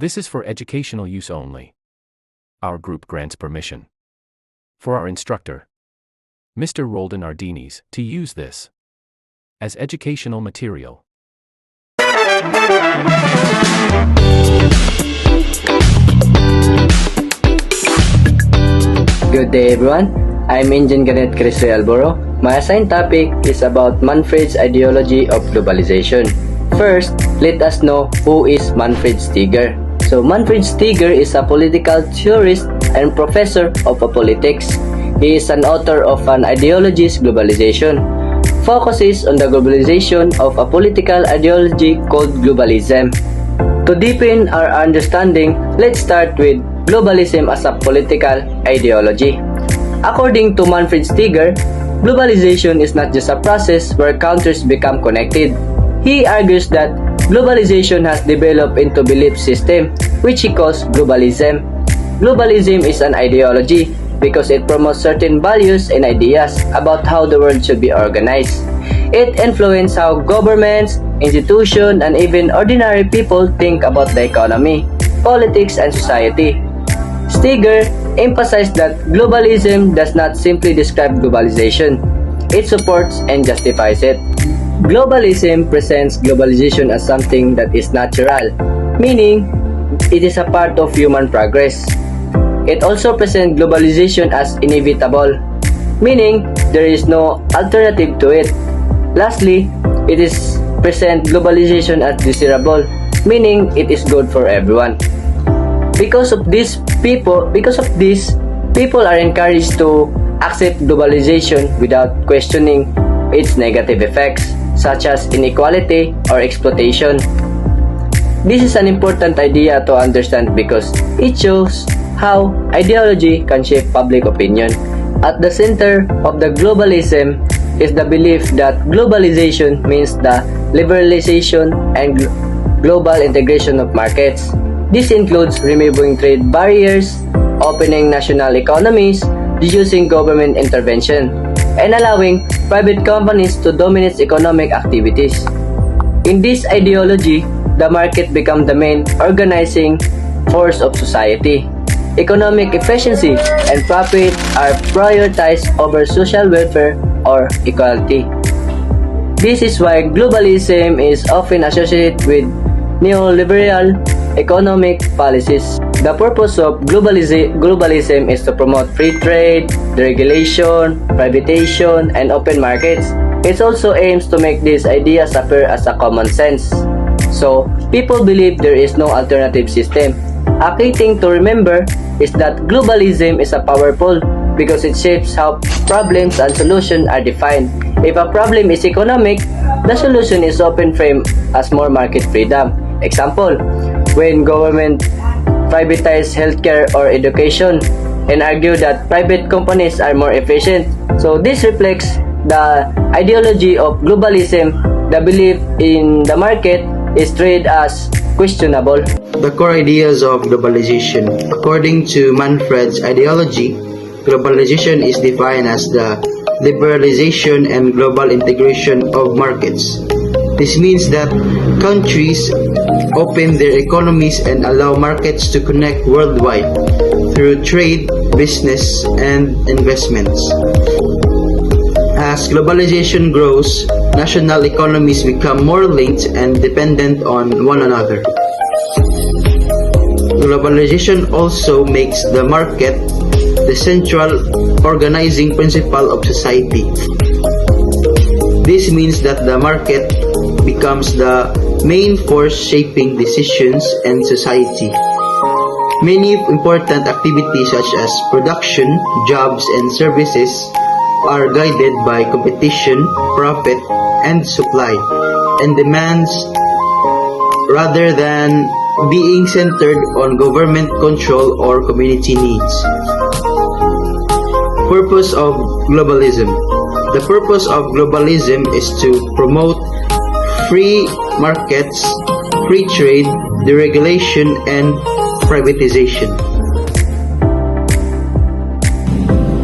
This is for educational use only. Our group grants permission for our instructor, Mr. Roldan Ardinis, to use this as educational material. Good day everyone, I'm Engine Cadet Chris Alboro. My assigned topic is about Manfred's ideology of globalization. First, let us know who is Manfred Steger. So Manfred Steger is a political theorist and professor of politics. He is an author of an ideologist globalization, focuses on the globalization of a political ideology called globalism. To deepen our understanding, let's start with globalism as a political ideology. According to Manfred Steger, globalization is not just a process where countries become connected. He argues that globalization has developed into belief system, which he calls globalism. Globalism is an ideology because it promotes certain values and ideas about how the world should be organized. It influences how governments, institutions, and even ordinary people think about the economy, politics, and society. Steger emphasized that globalism does not simply describe globalization. It supports and justifies it. Globalism presents globalization as something that is natural, meaning it is a part of human progress. It also presents globalization as inevitable, meaning there is no alternative to it. Lastly, it is present globalization as desirable, meaning it is good for everyone. Because of this, people are encouraged to accept globalization without questioning its negative effects, such as inequality or exploitation. This is an important idea to understand because it shows how ideology can shape public opinion. At the center of the globalism is the belief that globalization means the liberalization and global integration of markets. This includes removing trade barriers, opening national economies, reducing government intervention, and allowing private companies to dominate economic activities. In this ideology, the market becomes the main organizing force of society. Economic efficiency and profit are prioritized over social welfare or equality. This is why globalism is often associated with neoliberal economic policies. The purpose of globalism is to promote free trade, deregulation, privatization, and open markets. It also aims to make these ideas appear as a common sense, so people believe there is no alternative system. A key thing to remember is that globalism is powerful because it shapes how problems and solutions are defined. If a problem is economic, the solution is often framed as more market freedom. Example, when government privatize healthcare or education and argue that private companies are more efficient. So this reflects the ideology of globalism. The belief in the market is treated as questionable. The core ideas of globalization. According to Manfred's ideology, globalization is defined as the liberalization and global integration of markets. This means that countries open their economies and allow markets to connect worldwide through trade, business, and investments. As globalization grows, national economies become more linked and dependent on one another. Globalization also makes the market the central organizing principle of society. This means that the market becomes the main force shaping decisions in society. Many important activities such as production, jobs, and services are guided by competition, profit, and supply, and demands rather than being centered on government control or community needs. Purpose of globalism. The purpose of globalism is to promote free markets, free trade, deregulation, and privatization.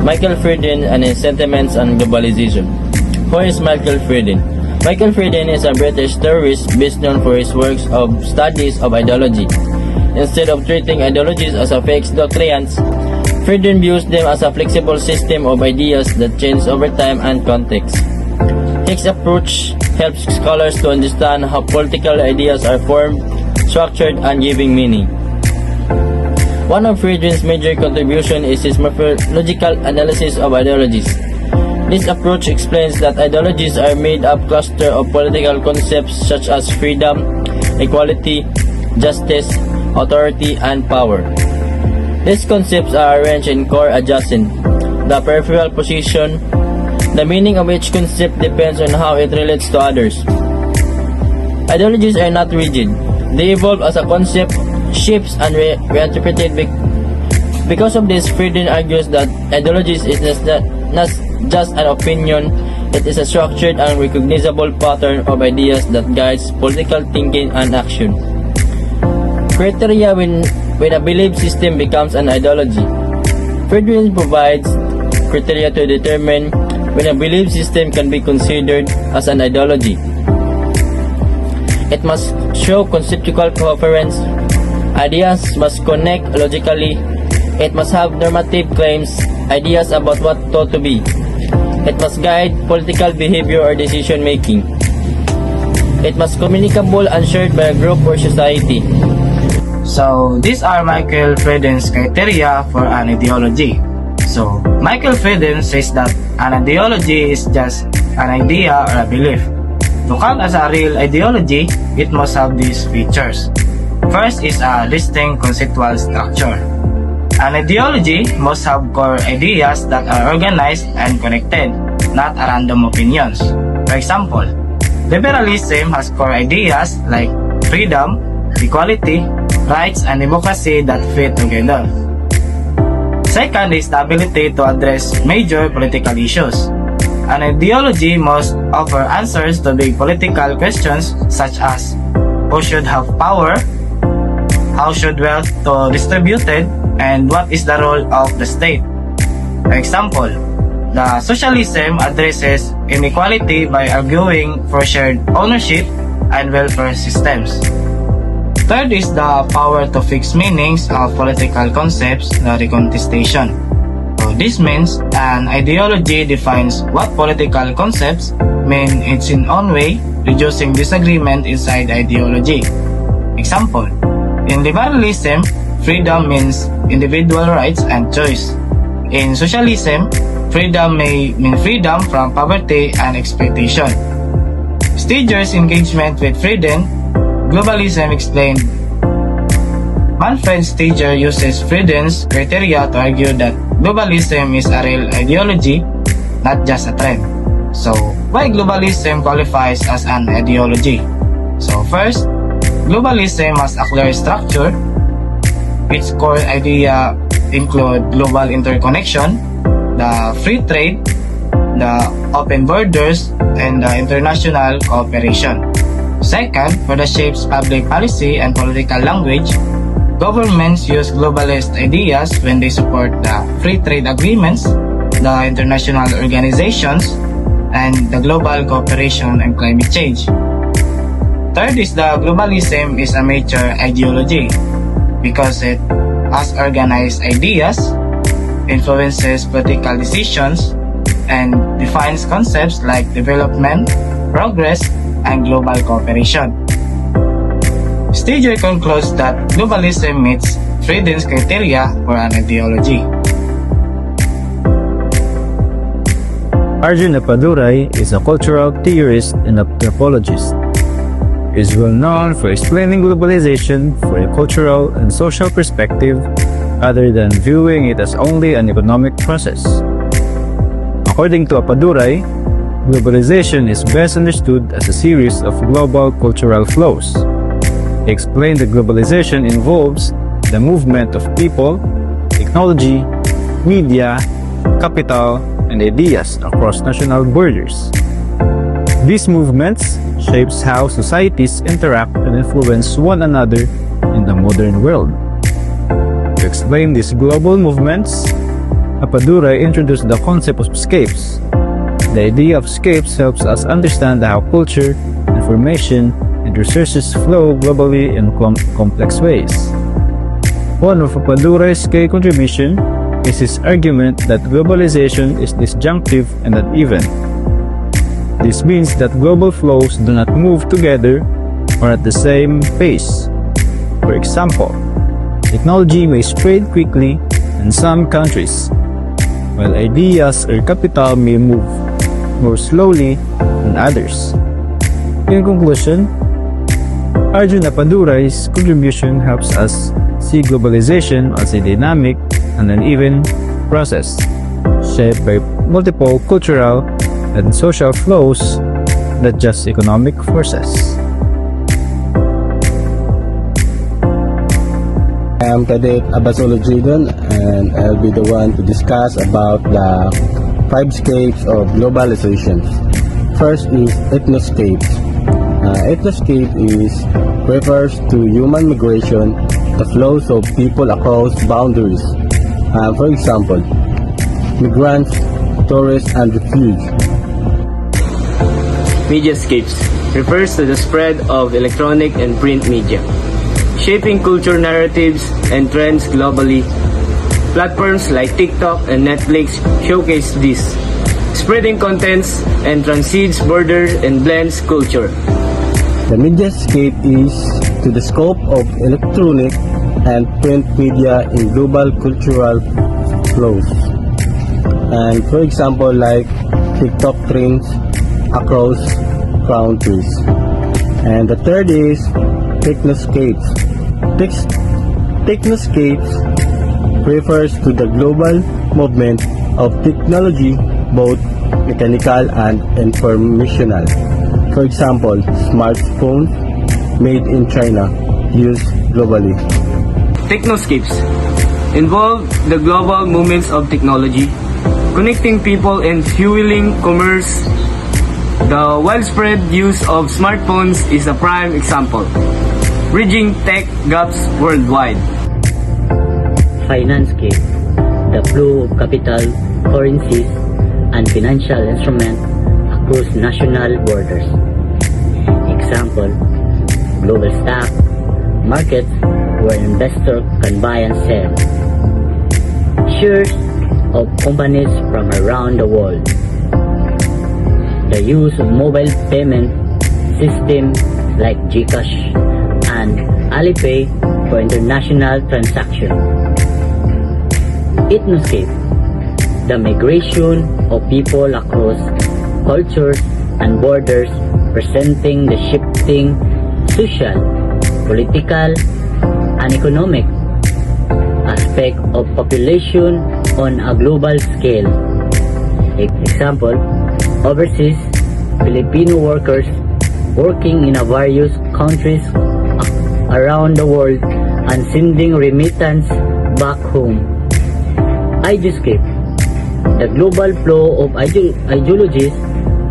Michael Frieden and his sentiments on globalization. Who is Michael Frieden? Michael Frieden is a British theorist best known for his works of studies of ideology. instead of treating ideologies as a fixed doctrines, Frieden views them as a flexible system of ideas that change over time and context. His approach helps scholars to understand how political ideas are formed, structured, and giving meaning. One of Frieden's major contributions is his morphological analysis of ideologies. This approach explains that ideologies are made up cluster of political concepts such as freedom, equality, justice, authority, and power. These concepts are arranged in core adjacent, the peripheral position. The meaning of each concept depends on how it relates to others. Ideologies are not rigid. They evolve as a concept shifts and reinterpreted. Because of this, Frieden argues that ideologies is not just an opinion, it is a structured and recognizable pattern of ideas that guides political thinking and action. Criteria when a belief system becomes an ideology. Frieden provides criteria to determine when a belief system can be considered as an ideology. It must show conceptual coherence. Ideas must connect logically. It must have normative claims, ideas about what thought to be. It must guide political behavior or decision making. It must communicable and shared by a group or society. So, these are Michael Frieden's criteria for an ideology. So, Michael Frieden says that an ideology is just an idea or a belief. To count as a real ideology, it must have these features. First is a distinct conceptual structure. An ideology must have core ideas that are organized and connected, not a random opinions. For example, liberalism has core ideas like freedom, equality, rights, and democracy that fit together. Second is the ability to address major political issues. An ideology must offer answers to big political questions such as who should have power, how should wealth be distributed, and what is the role of the state. For example, the socialism addresses inequality by arguing for shared ownership and welfare systems. Third is the power to fix meanings of political concepts, the recontestation. So this means an ideology defines what political concepts mean in its own way, reducing disagreement inside ideology. Example, in liberalism, freedom means individual rights and choice. In socialism, freedom may mean freedom from poverty and exploitation. Steger's engagement with Frieden, Globalization explained. Manfred Steger uses Frieden's criteria to argue that globalism is a real ideology, not just a trend. So, why globalism qualifies as an ideology? So first, globalism has a clear structure. Its core idea include global interconnection, the free trade, the open borders, and the international cooperation. Second, for the shapes public policy and political language, governments use globalist ideas when they support the free trade agreements, the international organizations, and the global cooperation and climate change. Third is the globalism is a major ideology because it has organized ideas, influences political decisions, and defines concepts like development, progress, and global cooperation. Steger concludes that globalism meets Frieden's criteria for an ideology. Arjun Appadurai is a cultural theorist and anthropologist. He is well known for explaining globalization from a cultural and social perspective rather than viewing it as only an economic process. According to Appadurai, globalization is best understood as a series of global cultural flows. He explained that globalization involves the movement of people, technology, media, capital, and ideas across national borders. These movements shapes how societies interact and influence one another in the modern world. To explain these global movements, Appadurai introduced the concept of scapes. The idea of scapes helps us understand how culture, information, and resources flow globally in complex ways. One of Padura's key contribution is his argument that globalization is disjunctive and uneven. This means that global flows do not move together or at the same pace. For example, technology may spread quickly in some countries, while ideas or capital may move more slowly than others. In conclusion, Arjuna Padurai's contribution helps us see globalization as a dynamic and uneven process, shaped by multiple cultural and social flows, not just economic forces. I am Cadet Abasolo Jidon, and I'll be the one to discuss about the 5 scapes of globalization. First is ethnoscapes. Ethnoscape refers to human migration, the flows of people across boundaries. For example, migrants, tourists, and refugees. Mediascapes refers to the spread of electronic and print media, shaping culture narratives and trends globally. Platforms like TikTok and Netflix showcase this, spreading contents and transcends borders and blends culture. The mediascape is to the scope of electronic and print media in global cultural flows. And for example, like TikTok trends across countries. And the third is technoscapes. Technoscapes refers to the global movement of technology, both mechanical and informational. For example, smartphones made in China used globally. Technoscapes involve the global movements of technology, connecting people and fueling commerce. The widespread use of smartphones is a prime example, bridging tech gaps worldwide. Financescape, the flow of capital, currencies, and financial instruments across national borders. Example, global stock markets where investors can buy and sell shares of companies from around the world. The use of mobile payment systems like GCash and Alipay for international transactions. Ethnoscape, the migration of people across cultures and borders, presenting the shifting social, political, and economic aspect of population on a global scale. Example, overseas Filipino workers working in various countries around the world and sending remittance back home. Ideoscape, the global flow of ideologies,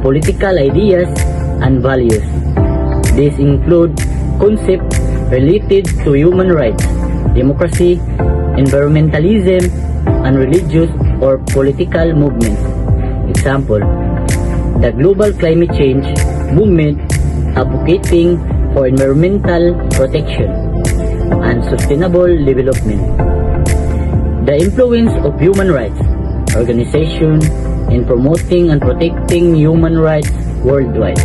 political ideas, and values. These include concepts related to human rights, democracy, environmentalism, and religious or political movements. Example, the global climate change movement advocating for environmental protection and sustainable development. The influence of human rights organizations in promoting and protecting human rights worldwide.